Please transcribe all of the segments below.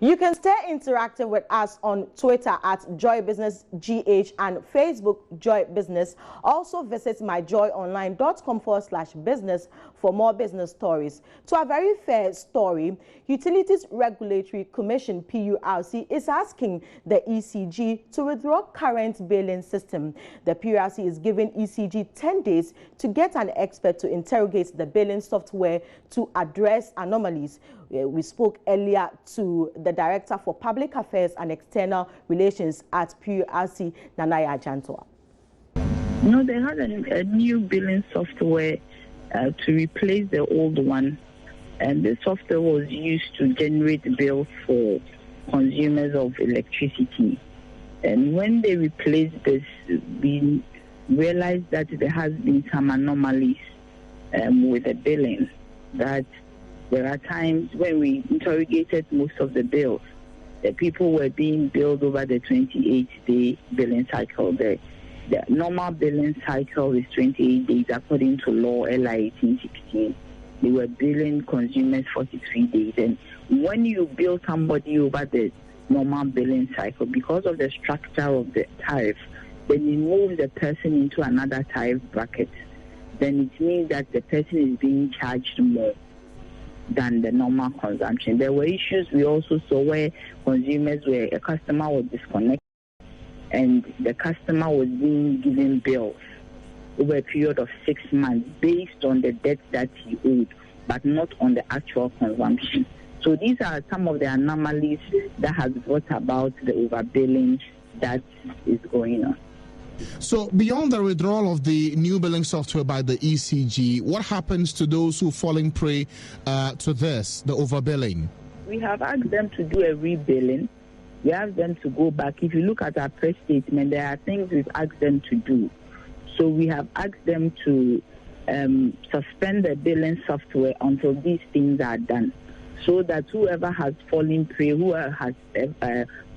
You can stay interactive with us on Twitter at Joy Business GH and Facebook Joy Business. Also visit myjoyonline.com/business for more business stories. To a very fair story, Utilities Regulatory Commission PURC is asking the ECG to withdraw current billing system. The PURC is giving ECG 10 days to get an expert to interrogate the billing software to address anomalies. We spoke earlier to the Director for Public Affairs and External Relations at PURC, Nanaya Jantoa. No, they had a new billing software to replace the old one. And this software was used to generate bills for consumers of electricity. And when they replaced this, we realized that there has been some anomalies with the billing, that there are times when we interrogated most of the bills, the people were being billed over the 28-day billing cycle. The normal billing cycle is 28 days according to law LI 1816. They were billing consumers 43 days. And when you bill somebody over the normal billing cycle, because of the structure of the tariff, then you move the person into another tariff bracket. Then it means that the person is being charged more than the normal consumption. There were issues we also saw where a customer was disconnected and the customer was being given bills over a period of 6 months based on the debt that he owed, but not on the actual consumption. So these are some of the anomalies that has brought about the overbilling that is going on. So beyond the withdrawal of the new billing software by the ECG, what happens to those who falling prey to this, the overbilling? We have asked them to do a rebilling. We asked them to go back. If you look at our press statement, there are things we've asked them to do. So we have asked them to suspend the billing software until these things are done, so that whoever has fallen prey, who has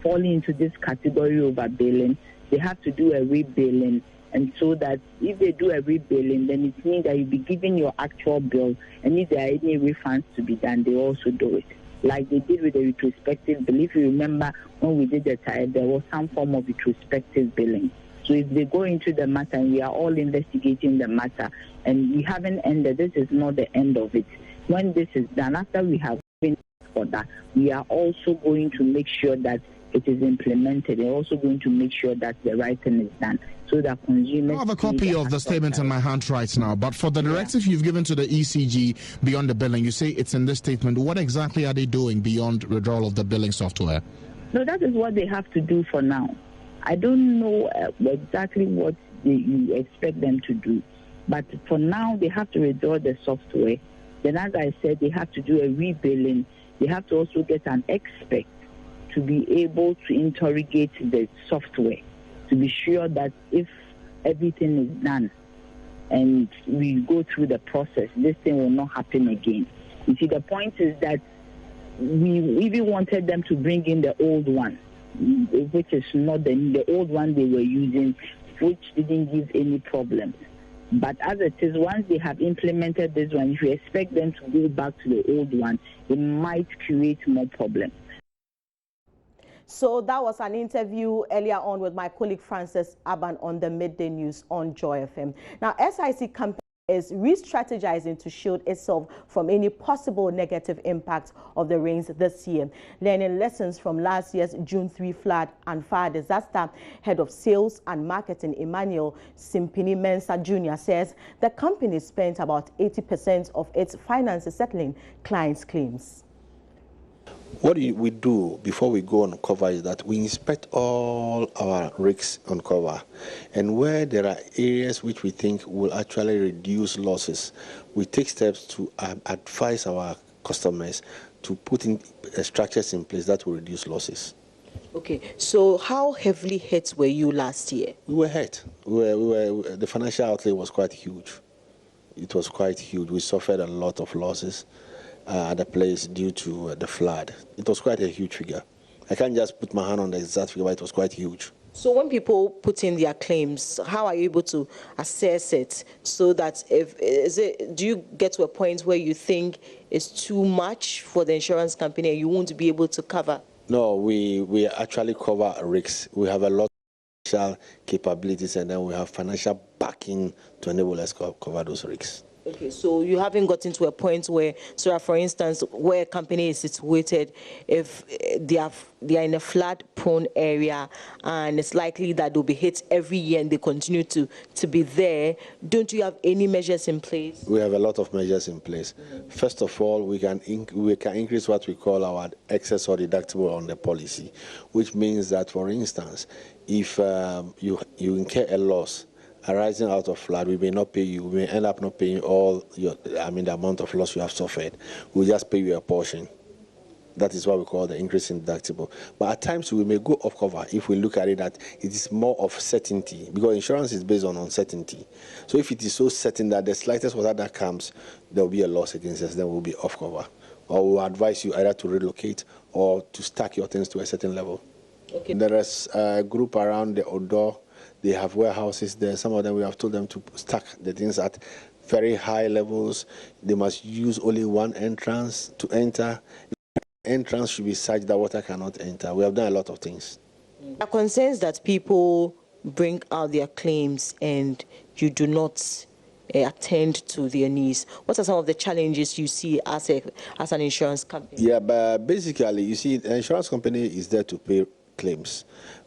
fallen into this category of overbilling, they have to do a rebilling. And so that if they do a rebilling, then it means that you'll be giving your actual bill, and if there are any refunds to be done, they also do it. Like they did with the retrospective bill. If you remember, when we did the tariff, there was some form of retrospective billing. So if they go into the matter, and we are all investigating the matter, and we haven't ended, this is not the end of it. When this is done, after we have been for that, we are also going to make sure that it is implemented. We're also going to make sure that the right thing is done, so that consumers... I have a copy of the statement in my hand right now, but for the directive you've given to the ECG beyond the billing, you say it's in this statement. What exactly are they doing beyond withdrawal of the billing software? No, that is what they have to do for now. I don't know exactly what you expect them to do, but for now they have to withdraw the software. Then, as I said, they have to do a rebilling. They have to also get an expert to be able to interrogate the software, to be sure that if everything is done and we go through the process, this thing will not happen again. You see, the point is that we even wanted them to bring in the old one, which is not the old one they were using, which didn't give any problems. But as it is, once they have implemented this one, if you expect them to go back to the old one, it might create more problems. So that was an interview earlier on with my colleague Francis Aban on the Midday News on Joy FM. Now, SIC company is re-strategizing to shield itself from any possible negative impact of the rains this year. Learning lessons from last year's June 3 flood and fire disaster, Head of Sales and Marketing Emmanuel Simpini Mensah Jr. says the company spent about 80% of its finances settling clients' claims. What we do before we go on cover is that we inspect all our rigs on cover, and where there are areas which we think will actually reduce losses, we take steps to advise our customers to put in structures in place that will reduce losses. Okay, so how heavily hit were you last year? We were hit. The financial outlay was quite huge. It was quite huge. We suffered a lot of losses at the place due to the flood. It was quite a huge figure. I can't just put my hand on the exact figure, but it was quite huge. So when people put in their claims, how are you able to assess it so that do you get to a point where you think it's too much for the insurance company and you won't be able to cover? No, we actually cover risks. We have a lot of capabilities, and then we have financial backing to enable us to cover those risks. Okay, so you haven't gotten to a point where, so for instance, where a company is situated, if they are in a flood-prone area and it's likely that they'll be hit every year and they continue to be there, don't you have any measures in place? We have a lot of measures in place. First of all, we can increase what we call our excess or deductible on the policy, which means that, for instance, if you incur a loss arising out of flood, we may not pay you. We may end up not paying all the amount of loss you have suffered. We'll just pay you a portion. That is what we call the increase in deductible. But at times we may go off cover if we look at it that it is more of certainty, because insurance is based on uncertainty. So if it is so certain that the slightest water that comes, there will be a loss against us, then we'll be off cover. Or we'll advise you either to relocate or to stack your things to a certain level. Okay. There is a group around the Odo. They have warehouses there. Some of them, we have told them to stack the things at very high levels. They must use only one entrance to enter. The entrance should be such that water cannot enter. We have done a lot of things. There are concerns that people bring out their claims and you do not attend to their needs. What are some of the challenges you see as an insurance company? Yeah, but basically, you see, the insurance company is there to pay claims.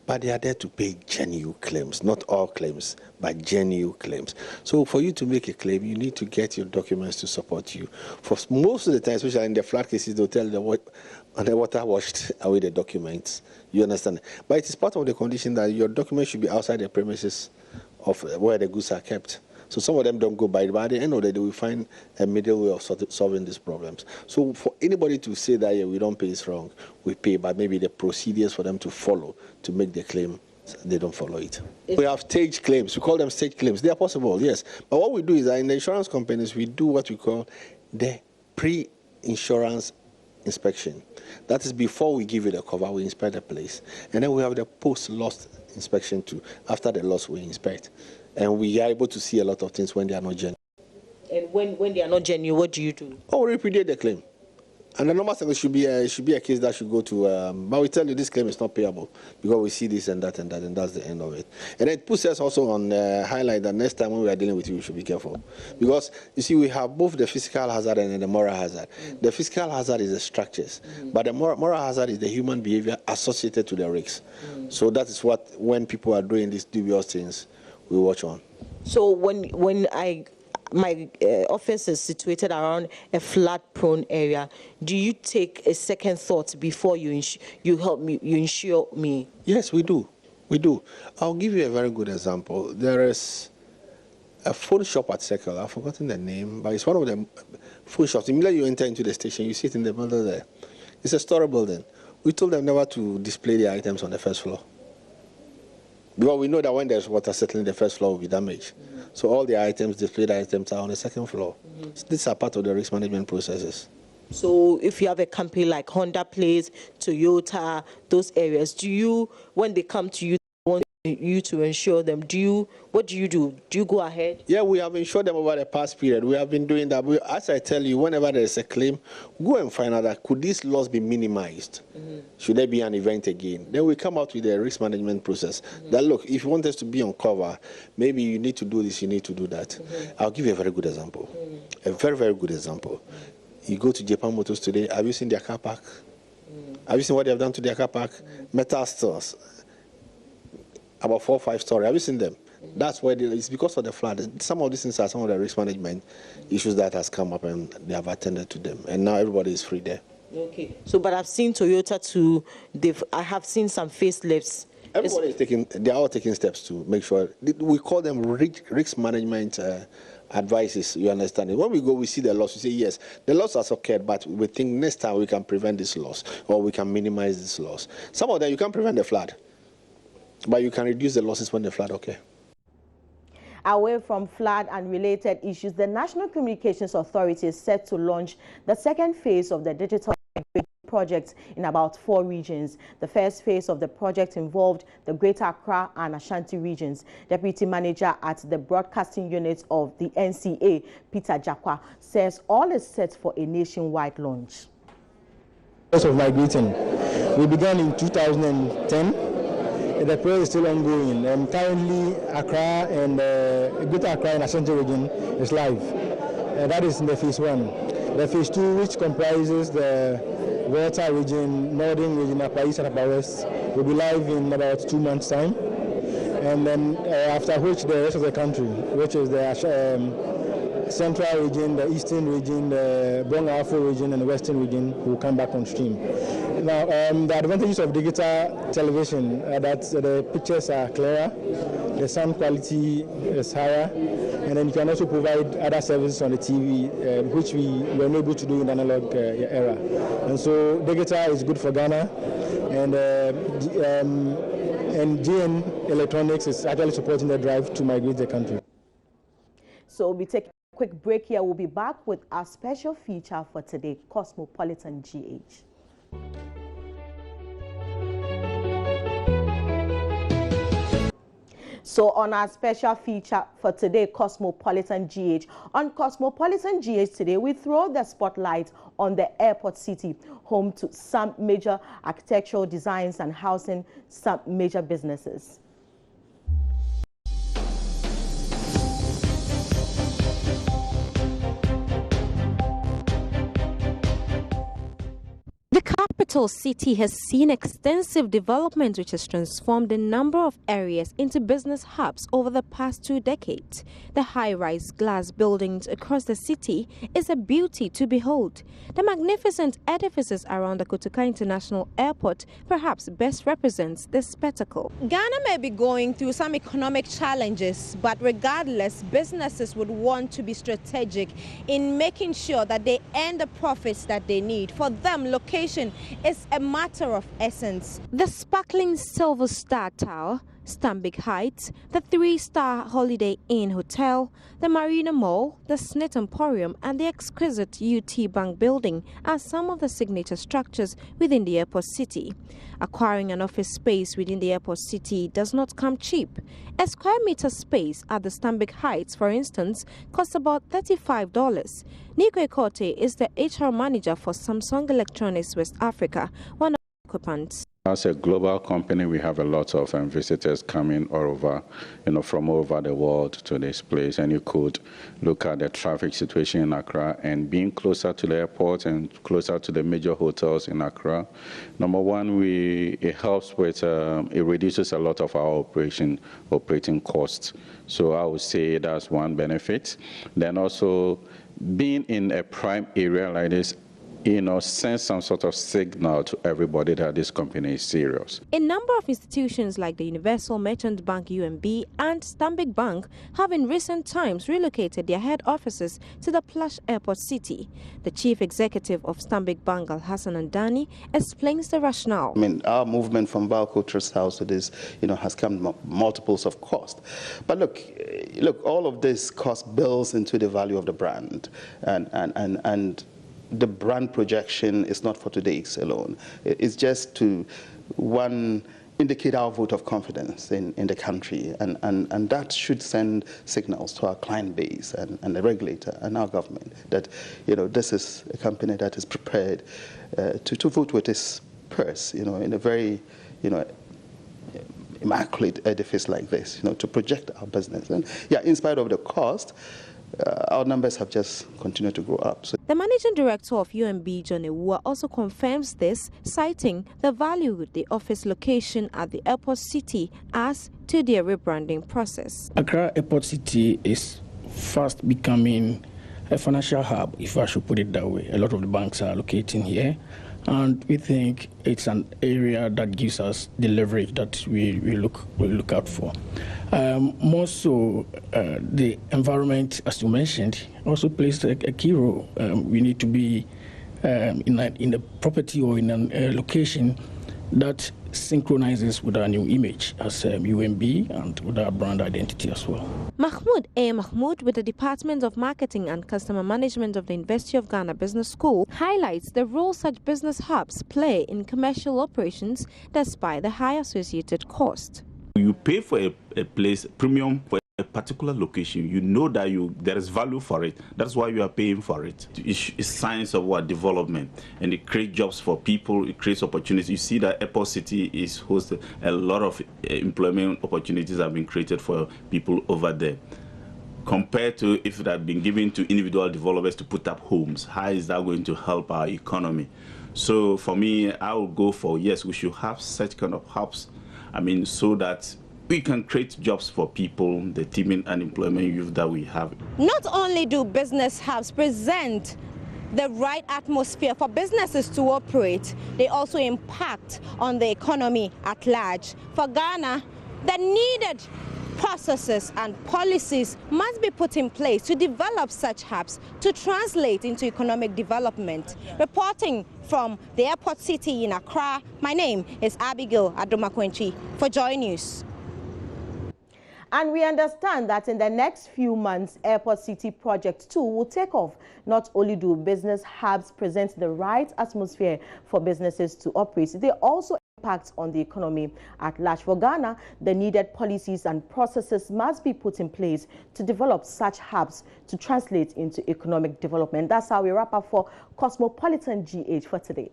But they are there to pay genuine claims, not all claims, but genuine claims. So for you to make a claim, you need to get your documents to support you. For most of the time, especially in the flood cases, they'll tell the water washed away the documents. You understand? But it is part of the condition that your documents should be outside the premises of where the goods are kept. So some of them don't go by it, but at the end of the day, we find a middle way of solving these problems. So for anybody to say that, yeah, we don't pay, is wrong. We pay, but maybe the procedures for them to follow to make the claim, they don't follow it. We have stage claims. We call them stage claims. They are possible, yes. But what we do is that in the insurance companies, we do what we call the pre-insurance inspection. That is before we give you the cover, we inspect the place. And then we have the post-loss inspection too. After the loss, we inspect. And we are able to see a lot of things when they are not genuine. And when they are not genuine, what do you do? Oh, we repudiate the claim. And the normal thing should be a case that should go to, but we tell you this claim is not payable because we see this and that, and that's the end of it. And it puts us also on highlight that next time when we are dealing with you, we should be careful. Because, you see, we have both the physical hazard and the moral hazard. The physical hazard is the structures, but the moral hazard is the human behavior associated to the risks. So that is what, when people are doing these dubious things, we watch on. So when my office is situated around a flood-prone area, do you take a second thought before you help me, you insure me? Yes, we do. We do. I'll give you a very good example. There is a phone shop at Circle. I've forgotten the name, but it's one of the phone shops. Immediately you enter into the station, you sit in the middle there. It's a store building. We told them never to display their items on the first floor. Because we know that when there's water settling, the first floor will be damaged. So all the items, displayed items, are on the second floor. So these are part of the risk management processes. So if you have a company like Honda Place, Toyota, those areas, do you, when they come to you, want you to insure them, what do you do? Do you go ahead? Yeah, we have insured them over the past period. We have been doing that. As I tell you, whenever there is a claim, go and find out that could this loss be minimized? Should there be an event again? Then we come out with a risk management process. That look, if you want us to be on cover, maybe you need to do this, you need to do that. I'll give you a very good example. A very, very good example. You go to Japan Motors today, have you seen their car park? Have you seen what they have done to their car park? Metal stores. About 4 or 5 stories. Have you seen them? That's why it's because of the flood. Some of these things are some of the risk management issues that has come up, and they have attended to them. And now everybody is free there. Okay. So, but I've seen Toyota too. I have seen some facelifts. Everybody is taking. They are all taking steps to make sure. We call them risk management advices. You understand it? When we go, we see the loss. We say yes, the loss has occurred, but we think next time we can prevent this loss, or we can minimize this loss. Some of them you can't prevent the flood, but you can reduce the losses when the flood occurs. Away from flood and related issues, the National Communications Authority is set to launch the second phase of the digital project in about 4 regions. The first phase of the project involved the Greater Accra and Ashanti regions. Deputy Manager at the Broadcasting Unit of the NCA, Peter Jakwa, says all is set for a nationwide launch. Of migrating We began in 2010. The project is still ongoing. Currently, Accra and Greater Accra and Ashanti region is live. That is in the phase 1. The phase 2, which comprises the Volta region, Northern region, Upper East and Upper West, will be live in about 2 months' time. And then after which the rest of the country, which is the Central region, the Eastern region, the Brong-Ahafo region, and the Western region will come back on stream. Now, the advantages of digital television are that the pictures are clearer, the sound quality is higher, and then you can also provide other services on the TV, which we were unable to do in the analog era. And so digital is good for Ghana, and GN Electronics is actually supporting the drive to migrate the country. So we'll be taking a quick break here. We'll be back with our special feature for today, Cosmopolitan GH. So on our special feature for today, Cosmopolitan GH. On Cosmopolitan GH today, we throw the spotlight on the airport city, home to some major architectural designs and housing some major businesses. The capital city has seen extensive development which has transformed a number of areas into business hubs over the past 2 decades. The high-rise glass buildings across the city is a beauty to behold. The magnificent edifices around the Kotoka International Airport perhaps best represents this spectacle. Ghana may be going through some economic challenges, but regardless, businesses would want to be strategic in making sure that they earn the profits that they need. For them, location is a matter of essence. The sparkling Silver Star Tower, Stanbic Heights, the 3-star Holiday Inn Hotel, the Marina Mall, the Snit Emporium and the exquisite UT Bank building are some of the signature structures within the airport city. Acquiring an office space within the airport city does not come cheap. A square meter space at the Stanbic Heights, for instance, costs about $35. Nico Ekote is the HR manager for Samsung Electronics West Africa, one of the occupants. As a global company, we have a lot of visitors coming all over, from all over the world to this place. And you could look at the traffic situation in Accra and being closer to the airport and closer to the major hotels in Accra. Number one, it helps with, it reduces a lot of our operating costs. So I would say that's one benefit. Then also being in a prime area like this, send some sort of signal to everybody that this company is serious. A number of institutions like the Universal Merchant Bank UMB and Stanbic Bank have in recent times relocated their head offices to the plush airport city. The chief executive of Stanbic Bank, Alhassan Andani, explains the rationale. Our movement from Valco Trust House to this, has come multiples of cost. But look, all of this cost builds into the value of the brand, and the brand projection is not for today alone. It's just to, one, indicate our vote of confidence in the country, and that should send signals to our client base and the regulator and our government that, this is a company that is prepared to vote with its purse, in a very, immaculate edifice like this, to project our business. And yeah, in spite of the cost, our numbers have just continued to grow up. So the managing director of UMB, John Ewua, also confirms this, citing the value of the office location at the airport city as to their rebranding process. Accra Airport City is fast becoming a financial hub, if I should put it that way. A lot of the banks are locating here, and we think it's an area that gives us the leverage that we look out for. More so, the environment, as you mentioned, also plays a key role. We need to be in a property or in a location that synchronizes with our new image as UMB and with our brand identity as well. Mahmoud A. Mahmoud with the Department of Marketing and Customer Management of the University of Ghana Business School highlights the role such business hubs play in commercial operations despite the high associated cost. You pay for a place, premium for a particular location, you know that there is value for it. That's why you are paying for it. It's signs of what? Development. And it creates jobs for people, it creates opportunities. You see that Airport City is hosting a lot of employment opportunities have been created for people over there. Compared to if it had been given to individual developers to put up homes, how is that going to help our economy? So for me, I would go for, yes, we should have such kind of hubs, so that we can create jobs for people, the teeming unemployment youth that we have. Not only do business hubs present the right atmosphere for businesses to operate, they also impact on the economy at large. For Ghana, the needed processes and policies must be put in place to develop such hubs to translate into economic development. Reporting from the Airport City in Accra, my name is Abigail Adomakwenchi for Joy News. And we understand that in the next few months, Airport City Project 2 will take off. Not only do business hubs present the right atmosphere for businesses to operate, they also impact on the economy at large. For Ghana, the needed policies and processes must be put in place to develop such hubs to translate into economic development. That's how we wrap up for Cosmopolitan GH for today.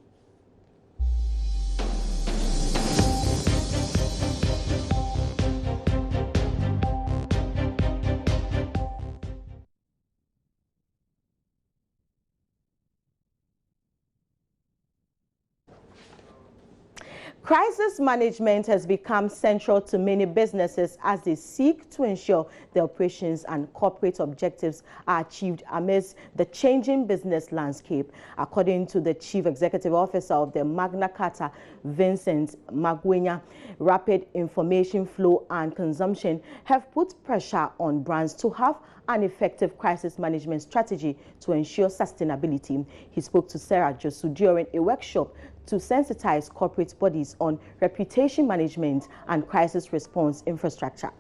Crisis management has become central to many businesses as they seek to ensure their operations and corporate objectives are achieved amidst the changing business landscape. According to the Chief Executive Officer of the Magna Carta, Vincent Magwenya, rapid information flow and consumption have put pressure on brands to have an effective crisis management strategy to ensure sustainability. He spoke to Sarah Josu during a workshop to sensitize corporate bodies on reputation management and crisis response infrastructure.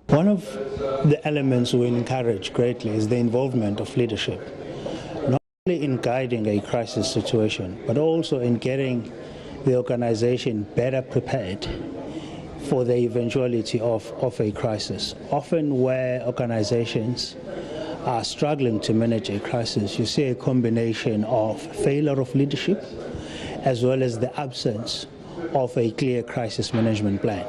One of the elements we encourage greatly is the involvement of leadership, not only in guiding a crisis situation, but also in getting the organization better prepared for the eventuality of a crisis. Often where organizations are struggling to manage a crisis, you see a combination of failure of leadership as well as the absence of a clear crisis management plan.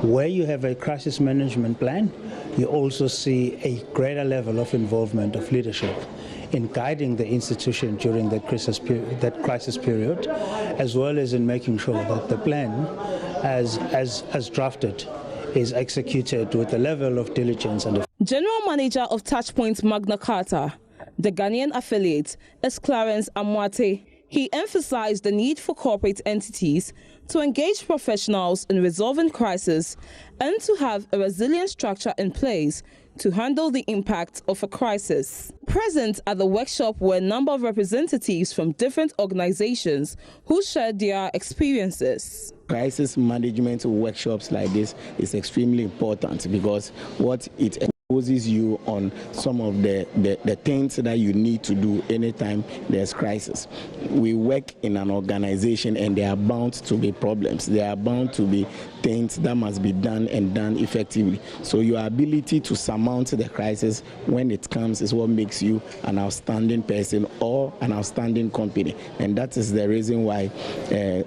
Where you have a crisis management plan, you also see a greater level of involvement of leadership in guiding the institution during that crisis period, as well as in making sure that the plan, as drafted, is executed with a level of diligence. And General Manager of Touchpoint Magna Carta, the Ghanaian affiliate, is Clarence Amwate. He emphasized the need for corporate entities to engage professionals in resolving crises and to have a resilient structure in place to handle the impact of a crisis. Present at the workshop were a number of representatives from different organizations who shared their experiences. Crisis management workshops like this is extremely important because what it exposes you on some of the things that you need to do anytime there's crisis. We work in an organization and there are bound to be problems. There are bound to be things that must be done and done effectively. So your ability to surmount the crisis when it comes is what makes you an outstanding person or an outstanding company. And that is the reason why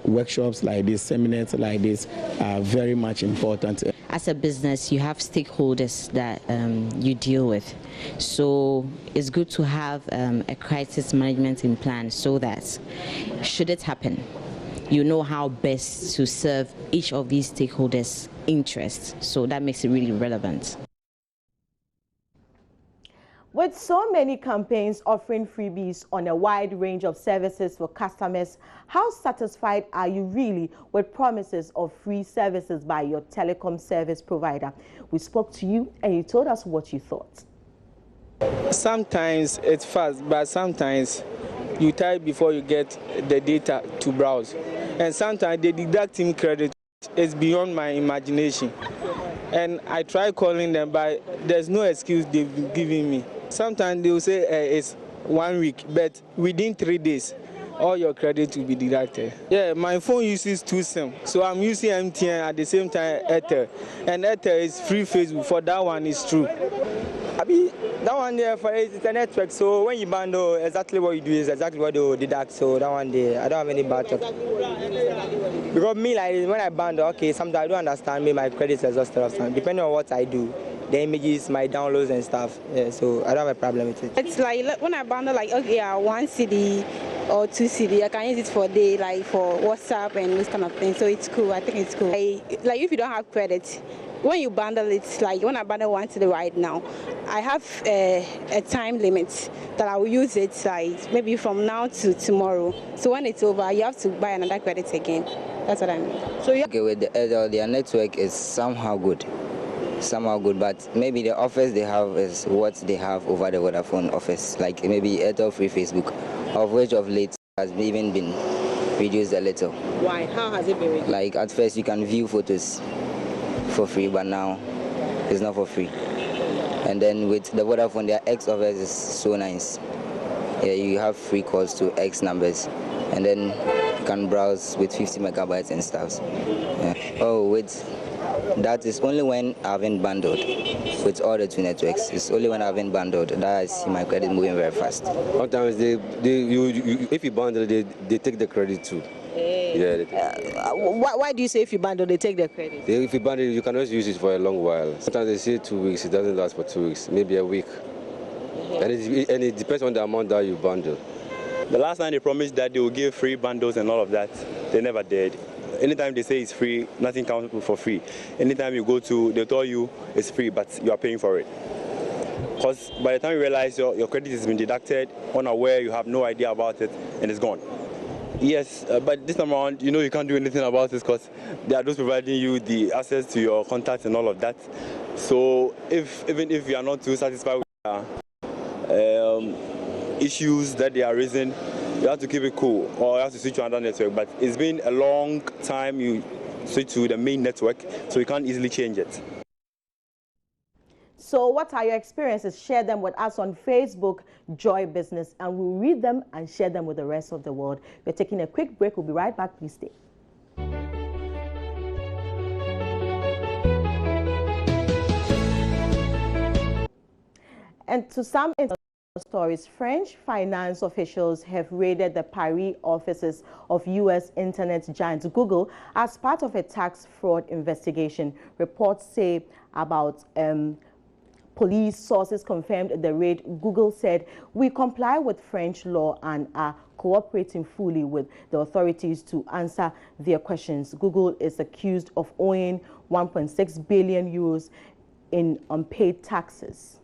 workshops like this, seminars like this are very much important. As a business, you have stakeholders that you deal with. So it's good to have a crisis management in plan so that should it happen, you know how best to serve each of these stakeholders' interests. So that makes it really relevant. With so many campaigns offering freebies on a wide range of services for customers, how satisfied are you really with promises of free services by your telecom service provider? We spoke to you and you told us what you thought. Sometimes it's fast, but sometimes you type before you get the data to browse. And sometimes they deducting credit. It's beyond my imagination. And I try calling them, but there's no excuse they've been giving me. Sometimes they will say it's 1 week, but within 3 days, all your credit will be deducted. Yeah, my phone uses 2 SIM, so I'm using MTN at the same time Airtel, and Airtel is free Facebook. For that one, is true. That one there for it's a network, so when you bundle, exactly what you do is exactly what they deduct. So that one there, I don't have any bad talk. Because me, like when I bundle, okay, sometimes I don't understand. Maybe my credit's exhausted or something. Depending on what I do, the images, my downloads and stuff. Yeah, so I don't have a problem with it. It's like when I bundle, like okay, yeah, 1 CD or 2 CD, I can use it for day, like for WhatsApp and this kind of thing. So it's cool. I think it's cool. Like if you don't have credit, when you bundle it, like when I bundle 1 CD right now, I have a time limit that I will use it like maybe from now to tomorrow. So when it's over, you have to buy another credit again. That's what I mean. So okay, with the Airtel, their network is somehow good, but maybe the offers they have is what they have over the Vodafone office, like maybe Airtel free Facebook, of which of late has even been reduced a little. Why? How has it been reduced? Like at first you can view photos for free, but now it's not for free. And then with the Vodafone, their X offers is so nice. Yeah, you have free calls to X numbers, and then you can browse with 50 megabytes and stuff. Yeah. Oh, with that is only when I haven't bundled with all the 2 networks. It's only when I haven't bundled that I see my credit moving very fast. Sometimes if you bundle, they take the credit too. Yeah. Why do you say if you bundle, they take the credit? If you bundle, you can always use it for a long while. Sometimes they say 2 weeks, it doesn't last for 2 weeks, maybe a week. And it depends on the amount that you bundle. The last time they promised that they will give free bundles and all of that, they never did. Anytime they say it's free, nothing comes for free. Anytime you go to, they tell you it's free, but you are paying for it. Because by the time you realize your credit has been deducted, unaware, you have no idea about it, and it's gone. Yes, but this time around, you can't do anything about it because they are just providing you the access to your contacts and all of that. So even if you are not too satisfied with issues that they are raising, you have to keep it cool, or you have to switch to another network. But it's been a long time you switch to the main network, so you can't easily change it. So what are your experiences? Share them with us on Facebook, Joy Business, and we'll read them and share them with the rest of the world. We're taking a quick break. We'll be right back. Please stay. And to some stories, French finance officials have raided the Paris offices of U.S. internet giant Google as part of a tax fraud investigation. Reports say about police sources confirmed the raid. Google said, "We comply with French law and are cooperating fully with the authorities to answer their questions." Google is accused of owing 1.6 billion euros in unpaid taxes.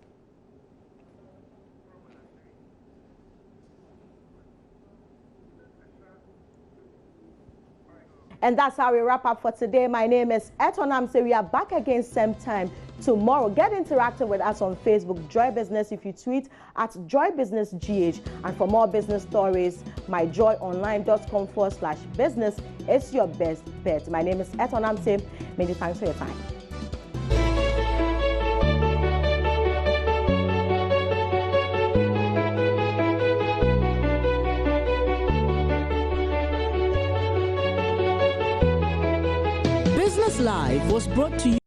And that's how we wrap up for today. My name is Etonam. So we are back again same time tomorrow. Get interactive with us on Facebook, Joy Business. If you tweet at Joy Business GH. And for more business stories, myjoyonline.com/business is your best bet. My name is Etonam. Many thanks for your time. Live was brought to you